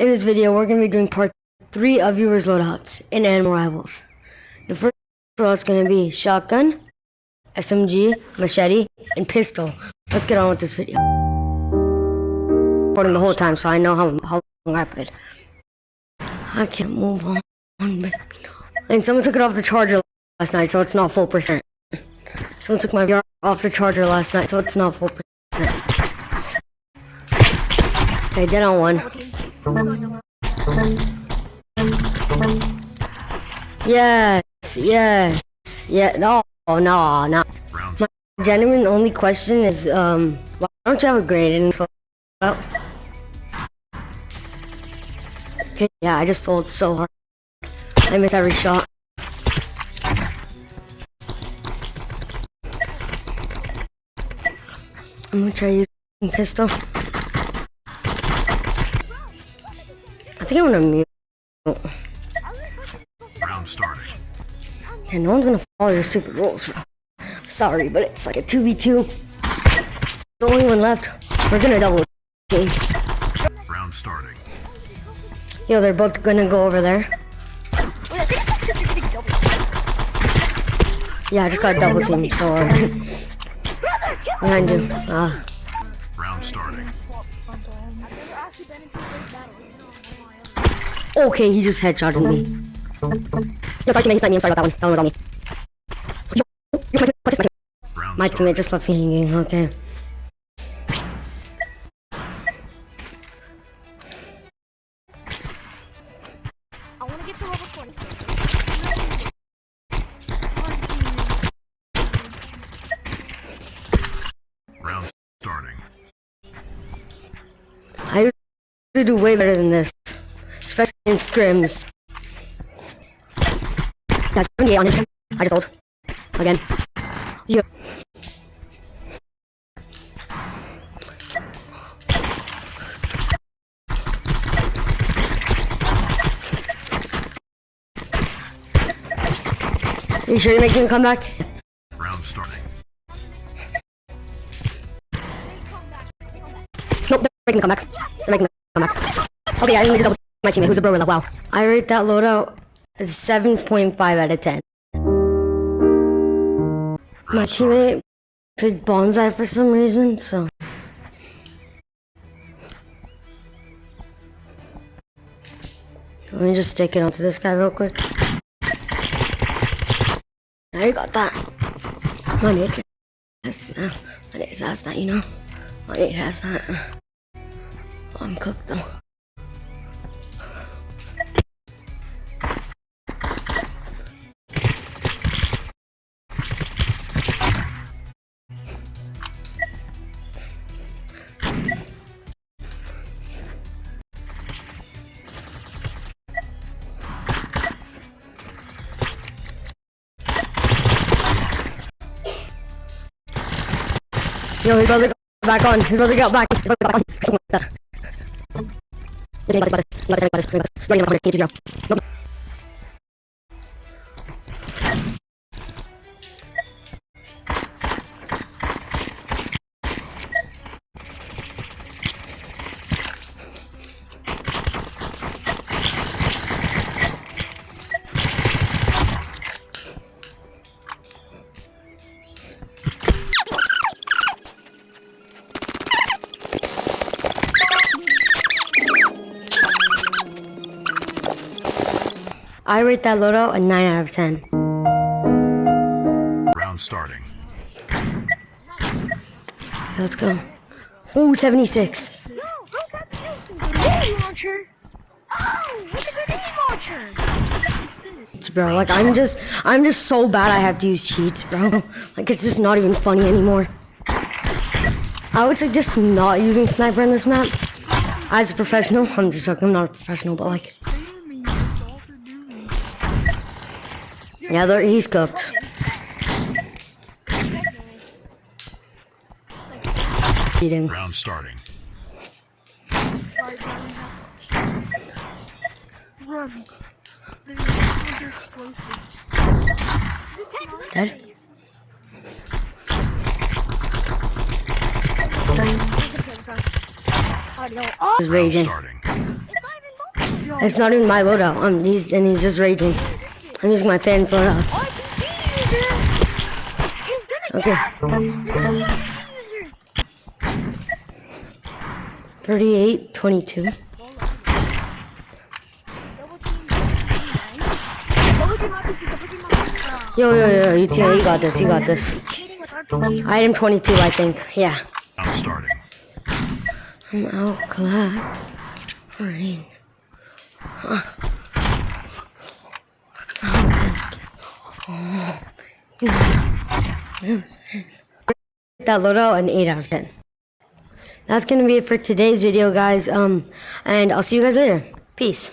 In this video, we're going to be doing part 3 of viewers loadouts in Animal Rivals. The first loadout is going to be shotgun, SMG, machete, and pistol. Let's get on with this video. Recording the whole time, so I know how long I played. I can't move on. And someone took it off the charger last night, so it's not full percent. Someone took my VR off the charger last night, so it's not full percent. Okay, dead on one. Yes. Yeah, no. My genuine only question is, why don't you have a grade in this loadout? Okay, yeah, I just sold so hard. I missed every shot. I'm gonna try using pistol. I think I'm gonna mute. Round starting. Yeah, no one's gonna follow your stupid rules, bro. Sorry, but it's like a 2v2. The only one left. We're gonna double team. Round starting. Yo, they're both gonna go over there. Yeah, I just got double team, so behind you. Round starting. Okay, he just headshotted me. Yo, sorry teammate, he sniped me. I'm sorry about that one. That one was on me. Yo, my teammate just left me hanging. Okay. I want to get to level 20. Round starting. I used to do way better than this, especially in scrims. Got 78 on him. I just ult. Again. Yeah. Are you sure you're making a comeback? Round starting. Nope, they're making a comeback. They're making a comeback. Okay, I need to double my teammate who's a bro with a wow. I rate that loadout as 7.5 out of 10. My teammate picked bonsai for some reason, so. Let me just stick it onto this guy real quick. Now you got that. My Nate has that, you know? My Nate has that. Oh, I'm cooked though. Yo, his brother got back on. His brother got back. His brother got back on. Something like that. You already know how to I rate that loadout a 9 out of 10. Round starting. Let's go. Ooh, 76. No, I got this grenade launcher. Oh, what's a grenade launcher? It's bro, like I'm just so bad I have to use cheats, bro. Like it's just not even funny anymore. I would suggest not using sniper in this map. As a professional, I'm just joking, I'm not a professional, but like. Yeah, he's cooked. Eating. Round starting. Run. Dead? I know. Oh, He's raging. Starting. it's not even It's not even my loadout. He's just raging. I'm using my fans loadouts. Okay. 38-22. Yo, you got this, you got this. Item 22, I think. Yeah. Round starting. I'm outclassed. Alright. That loadout an 8 out of 10. That's gonna be it for today's video, guys. And I'll see you guys later. Peace.